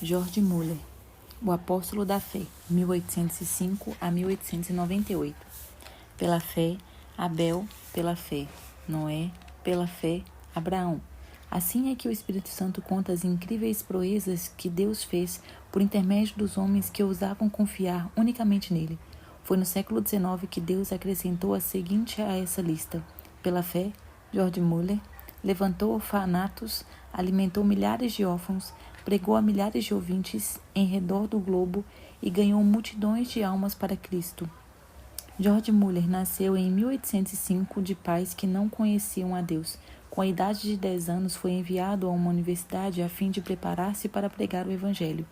George Muller, o apóstolo da fé, 1805 a 1898. Pela fé, Abel, pela fé, Noé, pela fé, Abraão. Assim é que o Espírito Santo conta as incríveis proezas que Deus fez por intermédio dos homens que ousavam confiar unicamente nele. Foi no século XIX que Deus acrescentou a seguinte a essa lista. Pela fé, George Muller levantou orfanatos, alimentou milhares de órfãos, pregou a milhares de ouvintes em redor do globo e ganhou multidões de almas para Cristo. George Muller nasceu em 1805 de pais que não conheciam a Deus. Com a idade de 10 anos, foi enviado a uma universidade a fim de preparar-se para pregar o Evangelho.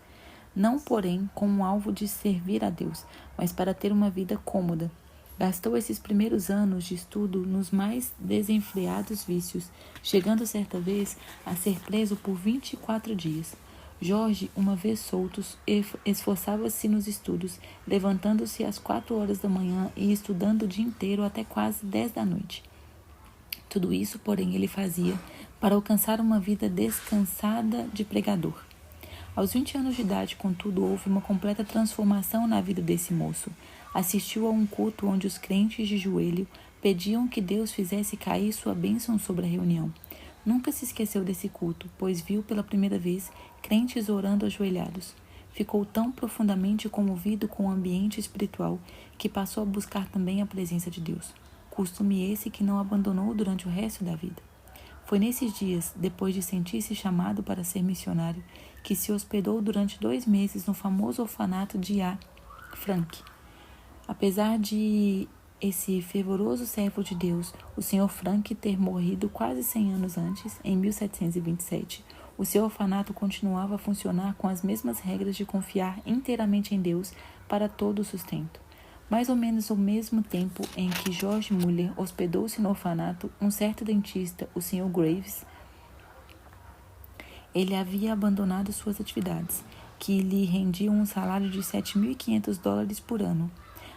Não, porém, com o alvo de servir a Deus, mas para ter uma vida cômoda. Gastou esses primeiros anos de estudo nos mais desenfreados vícios, chegando certa vez a ser preso por 24 dias. Jorge, uma vez soltos, esforçava-se nos estudos, levantando-se às 4 horas da manhã e estudando o dia inteiro até quase 10 da noite. Tudo isso, porém, ele fazia para alcançar uma vida descansada de pregador. Aos 20 anos de idade, contudo, houve uma completa transformação na vida desse moço. Assistiu a um culto onde os crentes de joelho pediam que Deus fizesse cair sua bênção sobre a reunião. Nunca se esqueceu desse culto, pois viu pela primeira vez crentes orando ajoelhados. Ficou tão profundamente comovido com o ambiente espiritual que passou a buscar também a presença de Deus. Costume esse que não abandonou durante o resto da vida. Foi nesses dias, depois de sentir-se chamado para ser missionário, que se hospedou durante 2 meses no famoso orfanato de A. Frank. Apesar de esse fervoroso servo de Deus, o Sr. Frank, ter morrido quase 100 anos antes, em 1727, o seu orfanato continuava a funcionar com as mesmas regras de confiar inteiramente em Deus para todo o sustento. Mais ou menos ao mesmo tempo em que George Muller hospedou-se no orfanato, um certo dentista, o Sr. Graves, ele havia abandonado suas atividades, que lhe rendiam um salário de $7.500 por ano,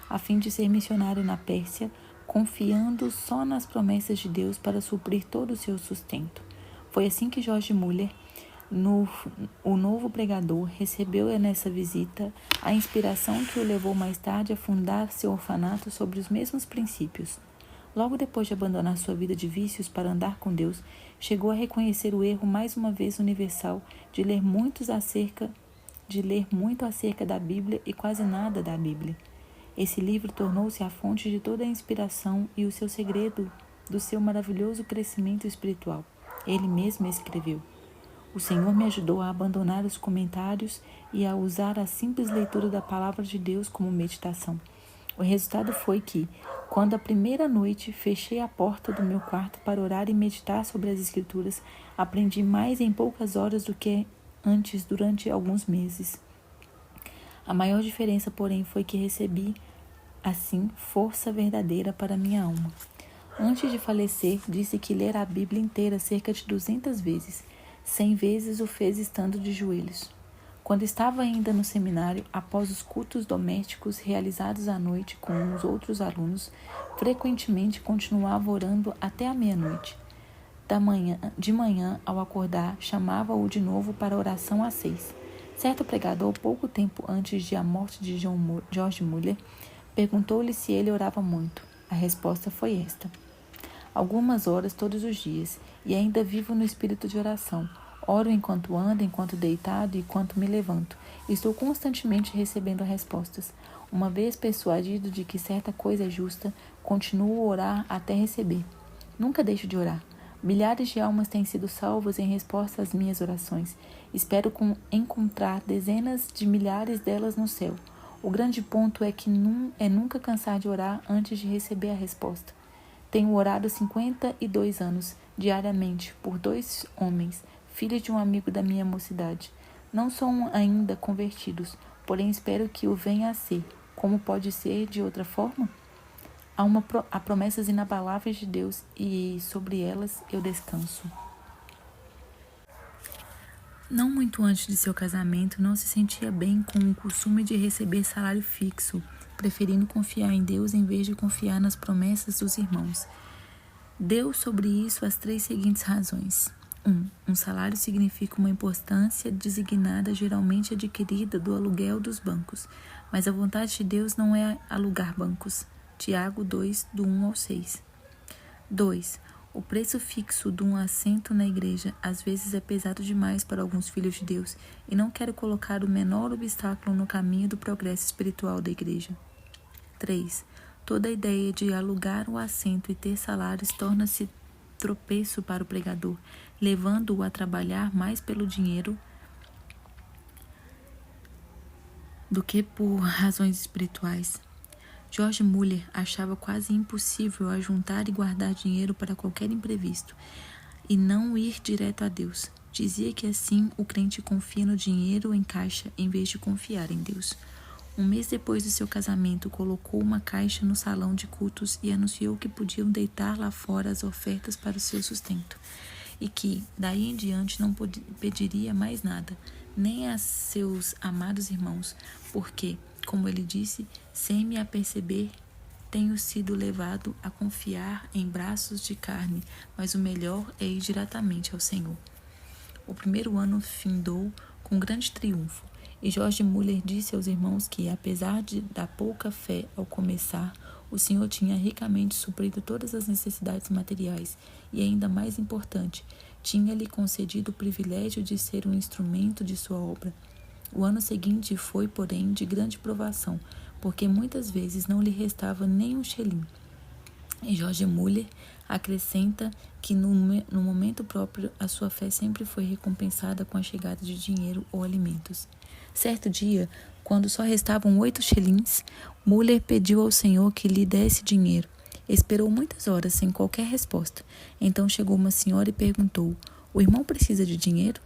a fim de ser missionário na Pérsia, confiando só nas promessas de Deus para suprir todo o seu sustento. Foi assim que George Muller, o novo pregador, recebeu nessa visita a inspiração que o levou mais tarde a fundar seu orfanato sobre os mesmos princípios. Logo depois de abandonar sua vida de vícios para andar com Deus, chegou a reconhecer o erro mais uma vez universal de ler muito acerca da Bíblia e quase nada da Bíblia. Esse livro tornou-se a fonte de toda a inspiração e o seu segredo do seu maravilhoso crescimento espiritual. Ele mesmo escreveu: "O Senhor me ajudou a abandonar os comentários e a usar a simples leitura da palavra de Deus como meditação. O resultado foi que, quando a primeira noite fechei a porta do meu quarto para orar e meditar sobre as Escrituras, aprendi mais em poucas horas do que antes durante alguns meses. A maior diferença, porém, foi que recebi, assim, força verdadeira para minha alma." Antes de falecer, disse que lera a Bíblia inteira cerca de 200 vezes. 100 vezes o fez estando de joelhos. Quando estava ainda no seminário, após os cultos domésticos realizados à noite com os outros alunos, frequentemente continuava orando até a meia-noite. De manhã, ao acordar, chamava-o de novo para a oração às 6. Certo pregador, pouco tempo antes de a morte de George Muller, perguntou-lhe se ele orava muito. A resposta foi esta: "Algumas horas todos os dias, e ainda vivo no espírito de oração. Oro enquanto ando, enquanto deitado e enquanto me levanto. Estou constantemente recebendo respostas. Uma vez persuadido de que certa coisa é justa, continuo a orar até receber. Nunca deixo de orar. Milhares de almas têm sido salvas em resposta às minhas orações. Espero encontrar dezenas de milhares delas no céu. O grande ponto é que nunca cansar de orar antes de receber a resposta. Tenho orado 52 anos, diariamente, por 2 homens, filhos de um amigo da minha mocidade. Não são ainda convertidos, porém espero que o venha a ser. Como pode ser de outra forma? Há promessas inabaláveis de Deus e sobre elas eu descanso." Não muito antes de seu casamento, não se sentia bem com o costume de receber salário fixo, preferindo confiar em Deus em vez de confiar nas promessas dos irmãos. Deu sobre isso as 3 seguintes razões. Um salário significa uma importância designada, geralmente adquirida do aluguel dos bancos. Mas a vontade de Deus não é alugar bancos. Tiago 2, do 1 ao 6. 2. O preço fixo de um assento na igreja às vezes é pesado demais para alguns filhos de Deus e não quero colocar o menor obstáculo no caminho do progresso espiritual da igreja. 3. Toda a ideia de alugar o assento e ter salários torna-se tropeço para o pregador, levando-o a trabalhar mais pelo dinheiro do que por razões espirituais. George Muller achava quase impossível ajuntar e guardar dinheiro para qualquer imprevisto e não ir direto a Deus. Dizia que assim o crente confia no dinheiro em caixa em vez de confiar em Deus. Um mês depois do seu casamento, colocou uma caixa no salão de cultos e anunciou que podiam deitar lá fora as ofertas para o seu sustento e que, daí em diante, não pediria mais nada, nem a seus amados irmãos, porque, como ele disse, sem me aperceber, tenho sido levado a confiar em braços de carne, mas o melhor é ir diretamente ao Senhor. O primeiro ano findou com grande triunfo, e George Muller disse aos irmãos que, apesar da pouca fé ao começar, o Senhor tinha ricamente suprido todas as necessidades materiais e, ainda mais importante, tinha-lhe concedido o privilégio de ser um instrumento de sua obra. O ano seguinte foi, porém, de grande provação, porque muitas vezes não lhe restava nem um xelim. E George Muller acrescenta que no momento próprio a sua fé sempre foi recompensada com a chegada de dinheiro ou alimentos. Certo dia, quando só restavam 8 xelins, Muller pediu ao Senhor que lhe desse dinheiro. Esperou muitas horas sem qualquer resposta. Então chegou uma senhora e perguntou: "O irmão precisa de dinheiro?"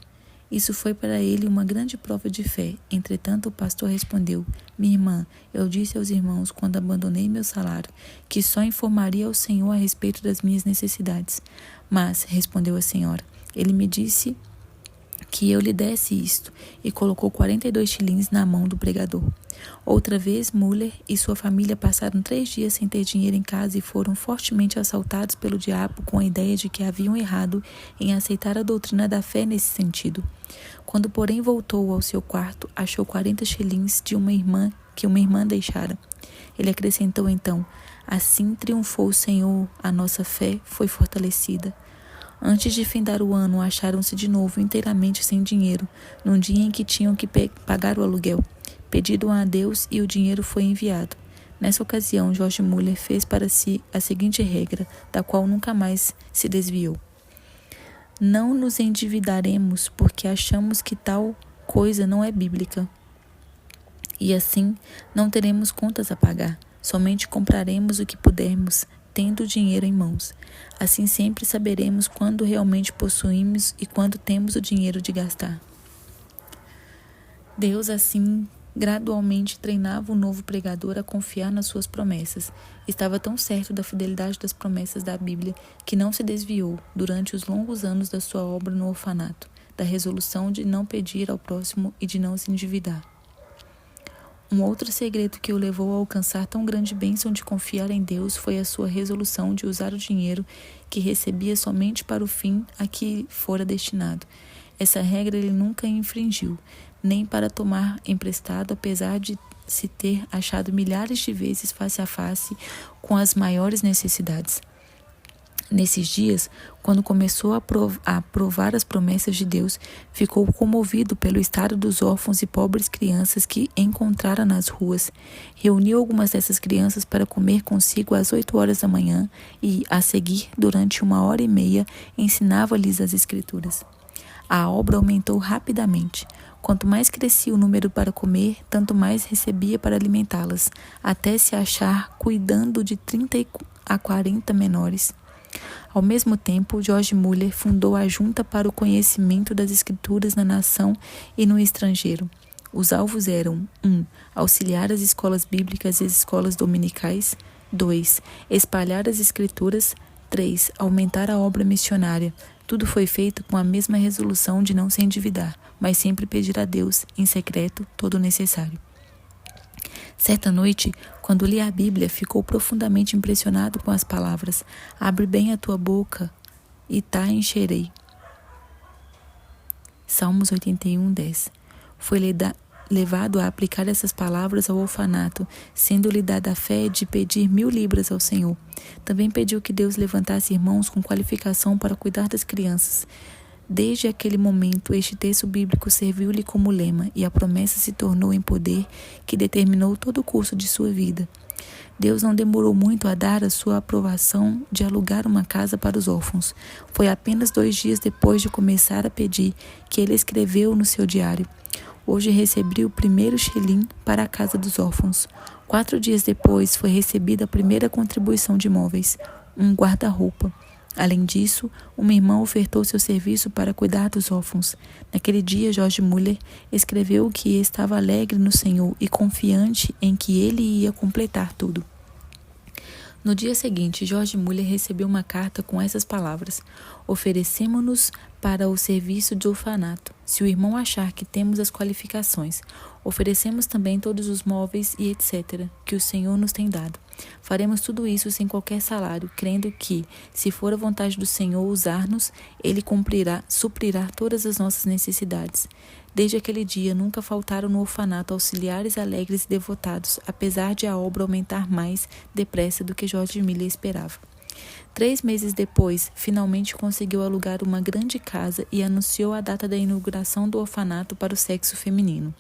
Isso foi para ele uma grande prova de fé. Entretanto, o pastor respondeu: "Minha irmã, eu disse aos irmãos, quando abandonei meu salário, que só informaria ao Senhor a respeito das minhas necessidades. Mas", respondeu a senhora, "ele me disse que eu lhe desse isto", e colocou 42 xilins na mão do pregador. Outra vez, Muller e sua família passaram 3 dias sem ter dinheiro em casa e foram fortemente assaltados pelo diabo com a ideia de que haviam errado em aceitar a doutrina da fé nesse sentido. Quando, porém, voltou ao seu quarto, achou 40 xilins de uma irmã que uma irmã deixara. Ele acrescentou então: "Assim triunfou o Senhor, a nossa fé foi fortalecida." Antes de findar o ano, acharam-se de novo inteiramente sem dinheiro, num dia em que tinham que pagar o aluguel. Pediram a Deus e o dinheiro foi enviado. Nessa ocasião, George Muller fez para si a seguinte regra, da qual nunca mais se desviou: "Não nos endividaremos porque achamos que tal coisa não é bíblica. E assim, não teremos contas a pagar. Somente compraremos o que pudermos, tendo o dinheiro em mãos. Assim sempre saberemos quando realmente possuímos e quando temos o dinheiro de gastar." Deus, assim, gradualmente treinava o novo pregador a confiar nas suas promessas. Estava tão certo da fidelidade das promessas da Bíblia que não se desviou, durante os longos anos da sua obra no orfanato, da resolução de não pedir ao próximo e de não se endividar. Um outro segredo que o levou a alcançar tão grande bênção de confiar em Deus foi a sua resolução de usar o dinheiro que recebia somente para o fim a que fora destinado. Essa regra ele nunca infringiu, nem para tomar emprestado, apesar de se ter achado milhares de vezes face a face com as maiores necessidades. Nesses dias, quando começou a provar as promessas de Deus, ficou comovido pelo estado dos órfãos e pobres crianças que encontrara nas ruas. Reuniu algumas dessas crianças para comer consigo às 8 horas da manhã e, a seguir, durante 1h30, ensinava-lhes as Escrituras. A obra aumentou rapidamente. Quanto mais crescia o número para comer, tanto mais recebia para alimentá-las, até se achar cuidando de 30 a 40 menores. Ao mesmo tempo, George Muller fundou a Junta para o Conhecimento das Escrituras na nação e no estrangeiro. Os alvos eram: 1. Auxiliar as escolas bíblicas e as escolas dominicais. 2. Espalhar as Escrituras. 3. Aumentar a obra missionária. Tudo foi feito com a mesma resolução de não se endividar, mas sempre pedir a Deus, em secreto, todo o necessário. Certa noite, quando lia a Bíblia, ficou profundamente impressionado com as palavras: "Abre bem a tua boca e encherei." Salmos 81:10. Foi levado a aplicar essas palavras ao orfanato, sendo-lhe dada a fé de pedir 1.000 libras ao Senhor. Também pediu que Deus levantasse irmãos com qualificação para cuidar das crianças. Desde aquele momento, este texto bíblico serviu-lhe como lema, e a promessa se tornou em poder que determinou todo o curso de sua vida. Deus não demorou muito a dar a sua aprovação de alugar uma casa para os órfãos. Foi apenas 2 dias depois de começar a pedir que ele escreveu no seu diário: hoje recebi o primeiro xelim para a casa dos órfãos. 4 dias depois foi recebida a primeira contribuição de móveis, um guarda-roupa. Além disso, uma irmã ofertou seu serviço para cuidar dos órfãos. Naquele dia, George Muller escreveu que estava alegre no Senhor e confiante em que ele ia completar tudo. No dia seguinte, George Muller recebeu uma carta com essas palavras: oferecemo-nos para o serviço de orfanato, se o irmão achar que temos as qualificações. Oferecemos também todos os móveis e etc. que o Senhor nos tem dado. Faremos tudo isso sem qualquer salário, crendo que, se for a vontade do Senhor usar-nos, Ele suprirá todas as nossas necessidades. Desde aquele dia, nunca faltaram no orfanato auxiliares alegres e devotados, apesar de a obra aumentar mais depressa do que George Muller esperava. 3 meses depois, finalmente conseguiu alugar uma grande casa e anunciou a data da inauguração do orfanato para o sexo feminino.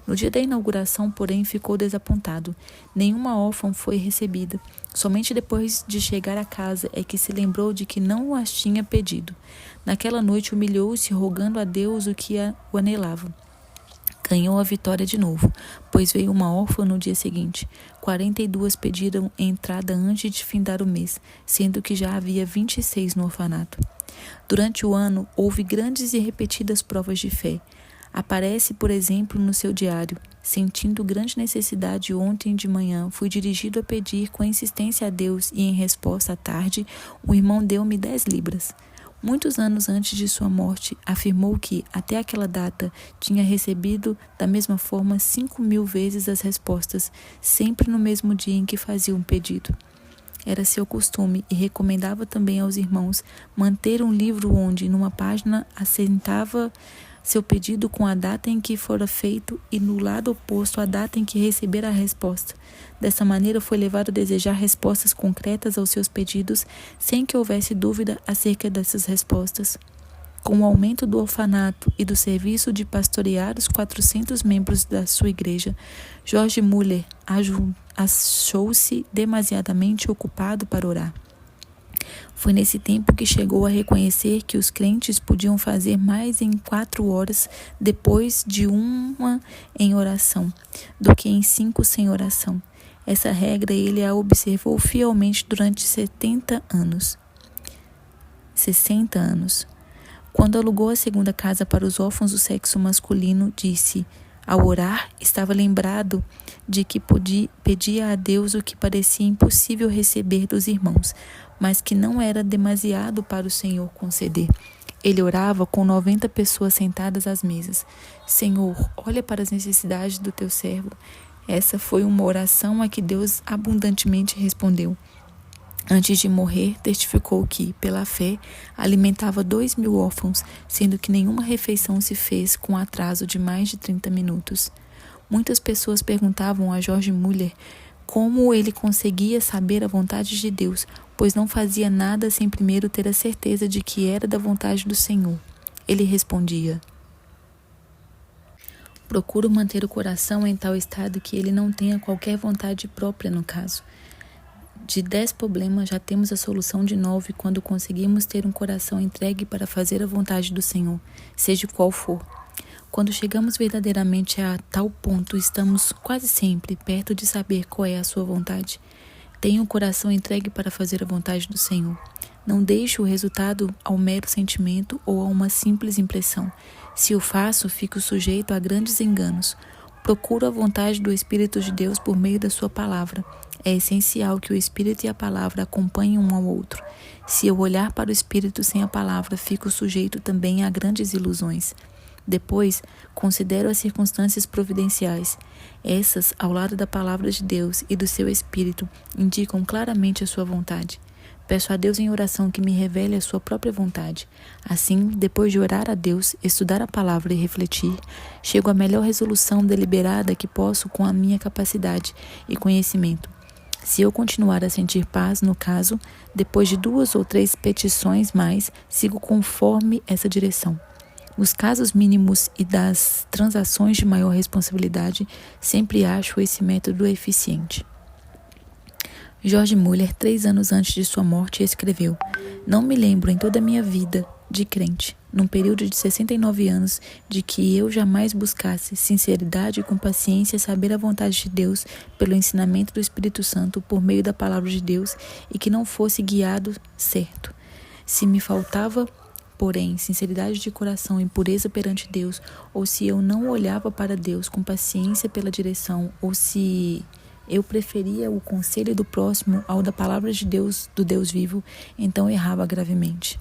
No dia da inauguração, porém, ficou desapontado. Nenhuma órfã foi recebida. Somente depois de chegar à casa é que se lembrou de que não as tinha pedido. Naquela noite humilhou-se, rogando a Deus o que o anelava. Ganhou a vitória de novo, pois veio uma órfã no dia seguinte. 42 pediram entrada antes de findar o mês, sendo que já havia 26 no orfanato. Durante o ano, houve grandes e repetidas provas de fé. Aparece, por exemplo, no seu diário: sentindo grande necessidade ontem de manhã, fui dirigido a pedir com insistência a Deus e, em resposta à tarde, o irmão deu-me 10 libras. Muitos anos antes de sua morte, afirmou que, até aquela data, tinha recebido da mesma forma 5.000 vezes as respostas, sempre no mesmo dia em que fazia um pedido. Era seu costume e recomendava também aos irmãos manter um livro onde, numa página, assentava seu pedido com a data em que fora feito e, no lado oposto, a data em que recebera a resposta. Dessa maneira, foi levado a desejar respostas concretas aos seus pedidos, sem que houvesse dúvida acerca dessas respostas. Com o aumento do orfanato e do serviço de pastorear os 400 membros da sua igreja, George Muller achou-se demasiadamente ocupado para orar. Foi nesse tempo que chegou a reconhecer que os crentes podiam fazer mais em 4 horas depois de uma em oração, do que em 5 sem oração. Essa regra ele a observou fielmente durante 60 anos. Quando alugou a segunda casa para os órfãos do sexo masculino, disse: ao orar, estava lembrado de que pedia a Deus o que parecia impossível receber dos irmãos, mas que não era demasiado para o Senhor conceder. Ele orava com 90 pessoas sentadas às mesas. Senhor, olha para as necessidades do teu servo. Essa foi uma oração a que Deus abundantemente respondeu. Antes de morrer, testificou que, pela fé, alimentava 2.000 órfãos, sendo que nenhuma refeição se fez com atraso de mais de 30 minutos. Muitas pessoas perguntavam a George Muller como ele conseguia saber a vontade de Deus, pois não fazia nada sem primeiro ter a certeza de que era da vontade do Senhor. Ele respondia: procuro manter o coração em tal estado que ele não tenha qualquer vontade própria no caso. De 10 problemas, já temos a solução de 9 quando conseguimos ter um coração entregue para fazer a vontade do Senhor, seja qual for. Quando chegamos verdadeiramente a tal ponto, estamos quase sempre perto de saber qual é a sua vontade. Tenha o coração entregue para fazer a vontade do Senhor. Não deixe o resultado ao mero sentimento ou a uma simples impressão. Se o faço, fico sujeito a grandes enganos. Procuro a vontade do Espírito de Deus por meio da sua palavra. É essencial que o Espírito e a palavra acompanhem um ao outro. Se eu olhar para o Espírito sem a palavra, fico sujeito também a grandes ilusões. Depois, considero as circunstâncias providenciais. Essas, ao lado da palavra de Deus e do seu Espírito, indicam claramente a sua vontade. Peço a Deus em oração que me revele a sua própria vontade. Assim, depois de orar a Deus, estudar a palavra e refletir, chego à melhor resolução deliberada que posso com a minha capacidade e conhecimento. Se eu continuar a sentir paz, no caso, depois de 2 ou 3 petições mais, sigo conforme essa direção. Nos casos mínimos e das transações de maior responsabilidade, sempre acho esse método eficiente. George Muller, 3 anos antes de sua morte, escreveu: "Não me lembro em toda a minha vida de crente, num período de 69 anos, de que eu jamais buscasse sinceridade e com paciência saber a vontade de Deus pelo ensinamento do Espírito Santo por meio da palavra de Deus e que não fosse guiado certo. Se me faltava, porém, sinceridade de coração e pureza perante Deus, ou se eu não olhava para Deus com paciência pela direção, ou se eu preferia o conselho do próximo ao da palavra de Deus, do Deus vivo, então errava gravemente."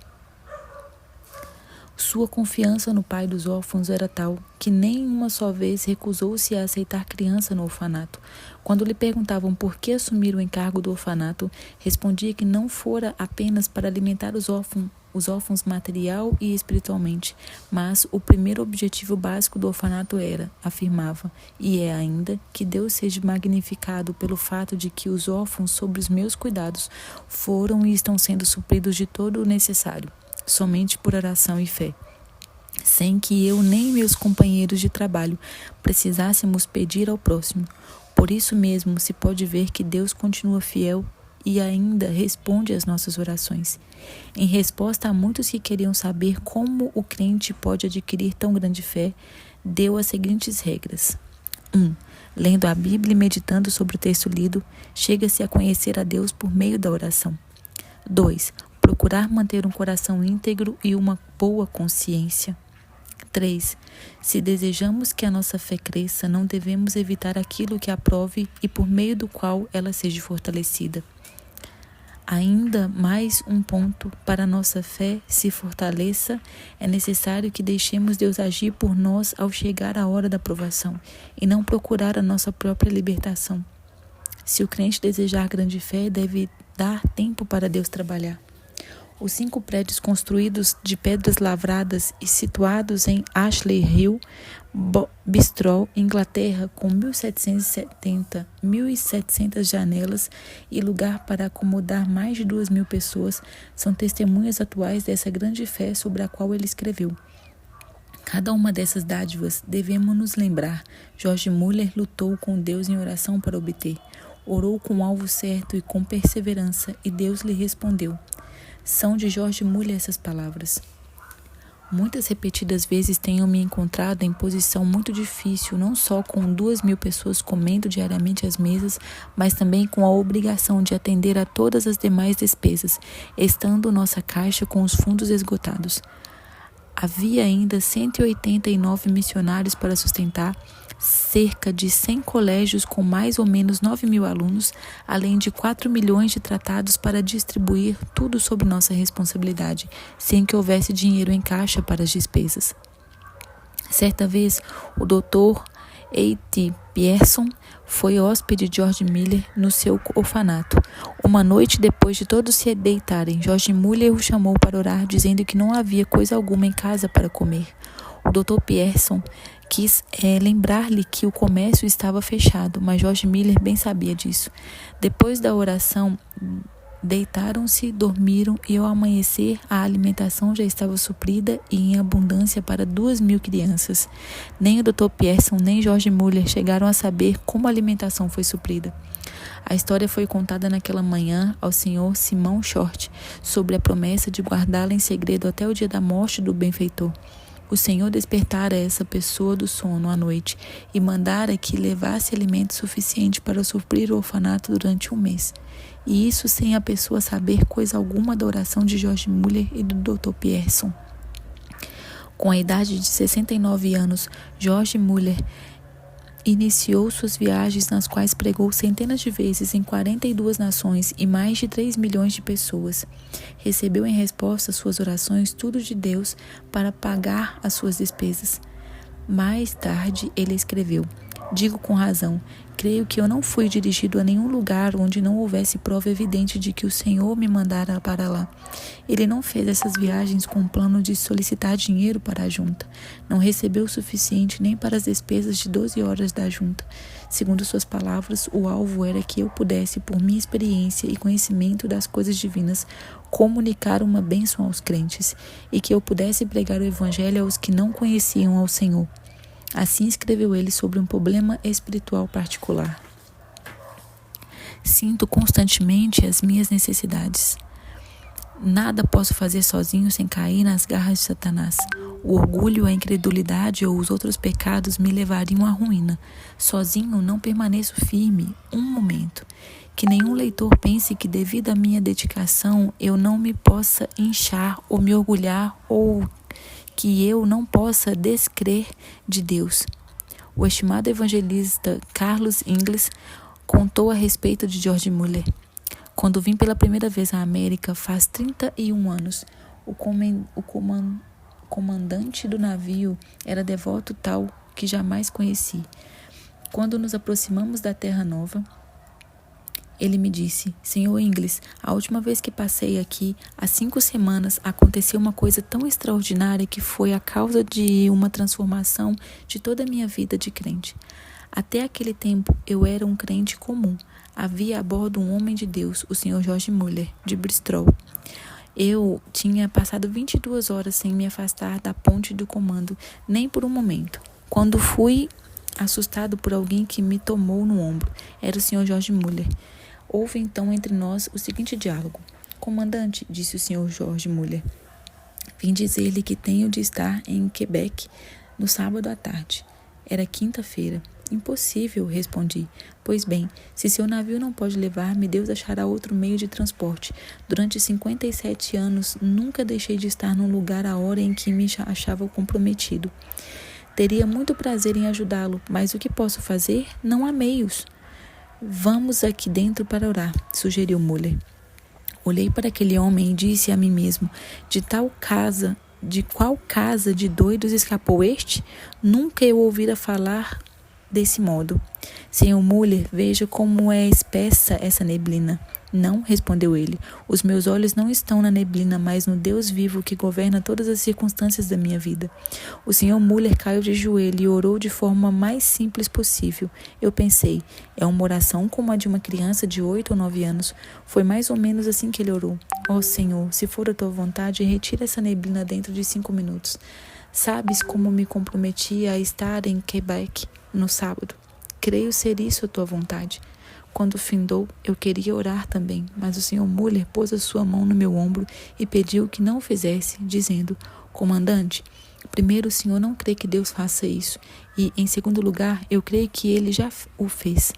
Sua confiança no pai dos órfãos era tal que nem uma só vez recusou-se a aceitar criança no orfanato. Quando lhe perguntavam por que assumir o encargo do orfanato, respondia que não fora apenas para alimentar os órfãos material e espiritualmente, mas o primeiro objetivo básico do orfanato era, afirmava, e é ainda, que Deus seja magnificado pelo fato de que os órfãos sob os meus cuidados foram e estão sendo supridos de todo o necessário, somente por oração e fé, sem que eu nem meus companheiros de trabalho precisássemos pedir ao próximo. Por isso mesmo se pode ver que Deus continua fiel e ainda responde às nossas orações. Em resposta a muitos que queriam saber como o crente pode adquirir tão grande fé, deu as seguintes regras. 1. Lendo a Bíblia e meditando sobre o texto lido, chega-se a conhecer a Deus por meio da oração. 2. Procurar manter um coração íntegro e uma boa consciência. 3. Se desejamos que a nossa fé cresça, não devemos evitar aquilo que a prove e por meio do qual ela seja fortalecida. Ainda mais um ponto: para a nossa fé se fortaleça, é necessário que deixemos Deus agir por nós ao chegar a hora da provação, e não procurar a nossa própria libertação. Se o crente desejar grande fé, deve dar tempo para Deus trabalhar. Os 5 prédios construídos de pedras lavradas e situados em Ashley Hill, Bristol, Inglaterra, com 1.700 janelas e lugar para acomodar mais de 2.000 pessoas, são testemunhas atuais dessa grande fé sobre a qual ele escreveu. Cada uma dessas dádivas devemos nos lembrar. George Muller lutou com Deus em oração para obter. Orou com o alvo certo e com perseverança, e Deus lhe respondeu. São de George Muller essas palavras. Muitas repetidas vezes tenho me encontrado em posição muito difícil, não só com 2.000 pessoas comendo diariamente às mesas, mas também com a obrigação de atender a todas as demais despesas, estando nossa caixa com os fundos esgotados. Havia ainda 189 missionários para sustentar, cerca de 100 colégios com mais ou menos 9.000 alunos, além de 4 milhões de tratados para distribuir, tudo sob nossa responsabilidade, sem que houvesse dinheiro em caixa para as despesas. Certa vez, o Dr. A.T. Pierson foi hóspede de George Muller no seu orfanato. Uma noite, depois de todos se deitarem, George Muller o chamou para orar, dizendo que não havia coisa alguma em casa para comer. O Dr. Pierson quis lembrar-lhe que o comércio estava fechado, mas George Muller bem sabia disso. Depois da oração, deitaram-se, dormiram e ao amanhecer a alimentação já estava suprida e em abundância para 2.000 crianças. Nem o Dr. Pierson nem George Muller chegaram a saber como a alimentação foi suprida. A história foi contada naquela manhã ao Sr. Simão Short, sobre a promessa de guardá-la em segredo até o dia da morte do benfeitor. O Senhor despertara essa pessoa do sono à noite e mandara que levasse alimento suficiente para suprir o orfanato durante 1 mês. E isso sem a pessoa saber coisa alguma da oração de George Muller e do Dr. Pierson. Com a idade de 69 anos, George Muller iniciou suas viagens, nas quais pregou centenas de vezes em 42 nações e mais de 3 milhões de pessoas. Recebeu em resposta às suas orações tudo de Deus para pagar as suas despesas. Mais tarde ele escreveu: Digo com razão, creio que eu não fui dirigido a nenhum lugar onde não houvesse prova evidente de que o Senhor me mandara para lá. Ele não fez essas viagens com o plano de solicitar dinheiro para a junta. Não recebeu o suficiente nem para as despesas de 12 horas da junta. Segundo suas palavras, o alvo era que eu pudesse, por minha experiência e conhecimento das coisas divinas, comunicar uma bênção aos crentes e que eu pudesse pregar o evangelho aos que não conheciam ao Senhor. Assim escreveu ele sobre um problema espiritual particular. Sinto constantemente as minhas necessidades. Nada posso fazer sozinho sem cair nas garras de Satanás. O orgulho, a incredulidade ou os outros pecados me levariam à ruína. Sozinho não permaneço firme um momento. Que nenhum leitor pense que, devido à minha dedicação, eu não me possa inchar ou me orgulhar ou que eu não possa descrer de Deus. O estimado evangelista Carlos Ingles contou a respeito de George Muller. Quando vim pela primeira vez à América, faz 31 anos, o comandante do navio era devoto tal que jamais conheci. Quando nos aproximamos da Terra Nova, ele me disse: Senhor Ingles, a última vez que passei aqui, há 5 semanas, aconteceu uma coisa tão extraordinária que foi a causa de uma transformação de toda a minha vida de crente. Até aquele tempo, eu era um crente comum. Havia a bordo um homem de Deus, o Sr. George Muller, de Bristol. Eu tinha passado 22 horas sem me afastar da ponte do comando, nem por um momento. Quando fui assustado por alguém que me tomou no ombro, era o Sr. George Muller. Houve então entre nós o seguinte diálogo. Comandante, disse o Sr. George Muller, vim dizer-lhe que tenho de estar em Quebec no sábado à tarde. Era quinta-feira. Impossível, respondi. Pois bem, se seu navio não pode levar-me, Deus achará outro meio de transporte. Durante 57 anos, nunca deixei de estar num lugar à hora em que me achava comprometido. Teria muito prazer em ajudá-lo, mas o que posso fazer? Não há meios. Vamos aqui dentro para orar, sugeriu Muller. Olhei para aquele homem e disse a mim mesmo, de qual casa de doidos escapou este? Nunca eu ouvira falar desse modo. Senhor Muller, veja como é espessa essa neblina. Não, respondeu ele. Os meus olhos não estão na neblina, mas no Deus vivo que governa todas as circunstâncias da minha vida. O Sr. Muller caiu de joelho e orou de forma mais simples possível. Eu pensei, é uma oração como a de uma criança de 8 ou 9 anos. Foi mais ou menos assim que ele orou. Ó Senhor, se for a tua vontade, retira essa neblina dentro de 5 minutos. Sabes como me comprometi a estar em Quebec no sábado. Creio ser isso a tua vontade. Quando findou, eu queria orar também, mas o Sr. Muller pôs a sua mão no meu ombro e pediu que não o fizesse, dizendo, comandante, primeiro o senhor não crê que Deus faça isso, e, em segundo lugar, eu creio que ele já o fez.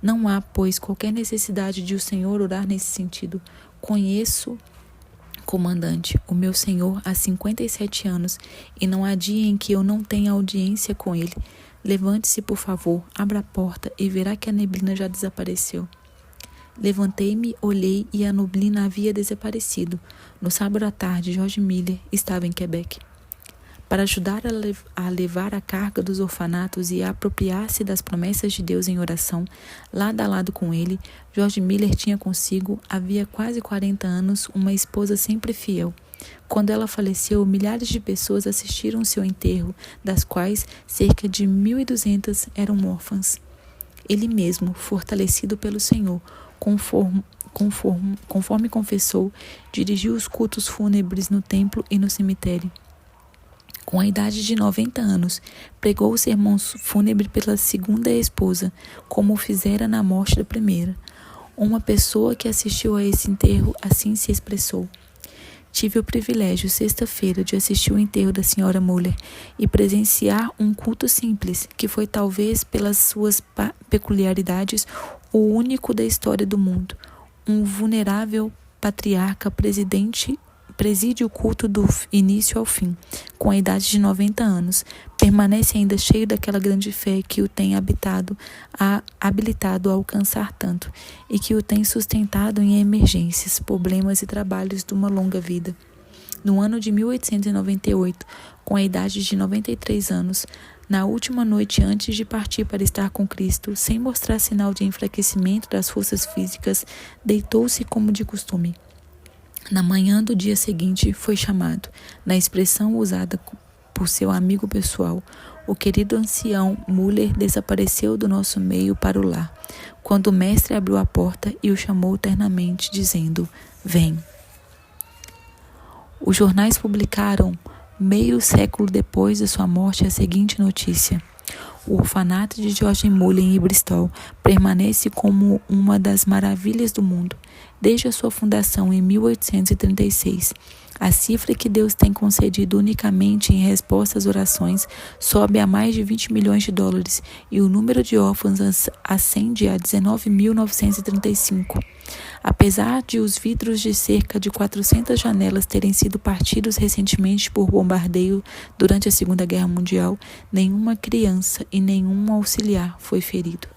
Não há, pois, qualquer necessidade de o senhor orar nesse sentido. Conheço, comandante, o meu senhor há 57 anos, e não há dia em que eu não tenha audiência com ele. Levante-se, por favor, abra a porta e verá que a neblina já desapareceu. Levantei-me, olhei e a neblina havia desaparecido. No sábado à tarde, George Muller estava em Quebec. Para ajudar a levar a carga dos orfanatos e a apropriar-se das promessas de Deus em oração, lado a lado com ele, George Muller tinha consigo, havia quase 40 anos, uma esposa sempre fiel. Quando ela faleceu, milhares de pessoas assistiram ao seu enterro, das quais cerca de 1.200 eram órfãs. Ele mesmo, fortalecido pelo Senhor, conforme confessou, dirigiu os cultos fúnebres no templo e no cemitério. Com a idade de 90 anos, pregou o sermão fúnebre pela segunda esposa, como o fizera na morte da primeira. Uma pessoa que assistiu a esse enterro assim se expressou. Tive o privilégio, sexta-feira, de assistir o enterro da senhora Muller e presenciar um culto simples, que foi talvez, pelas suas peculiaridades, o único da história do mundo. Um vulnerável patriarca preside o culto do início ao fim, com a idade de 90 anos. Permanece ainda cheio daquela grande fé que o tem habilitado a alcançar tanto e que o tem sustentado em emergências, problemas e trabalhos de uma longa vida. No ano de 1898, com a idade de 93 anos, Na última noite antes de partir para estar com Cristo, sem mostrar sinal de enfraquecimento das forças físicas, deitou-se como de costume. Na manhã do dia seguinte, foi chamado, na expressão usada por seu amigo pessoal, o querido ancião Müller desapareceu do nosso meio para o lar, quando o mestre abriu a porta e o chamou ternamente, dizendo: "Vem." Os jornais publicaram, meio século depois de sua morte, a seguinte notícia: o orfanato de George Müller em Bristol permanece como uma das maravilhas do mundo, desde a sua fundação em 1836. A cifra que Deus tem concedido unicamente em resposta às orações sobe a mais de 20 milhões de dólares e o número de órfãos ascende a 19.935. Apesar de os vidros de cerca de 400 janelas terem sido partidos recentemente por bombardeio durante a Segunda Guerra Mundial, nenhuma criança e nenhum auxiliar foi ferido.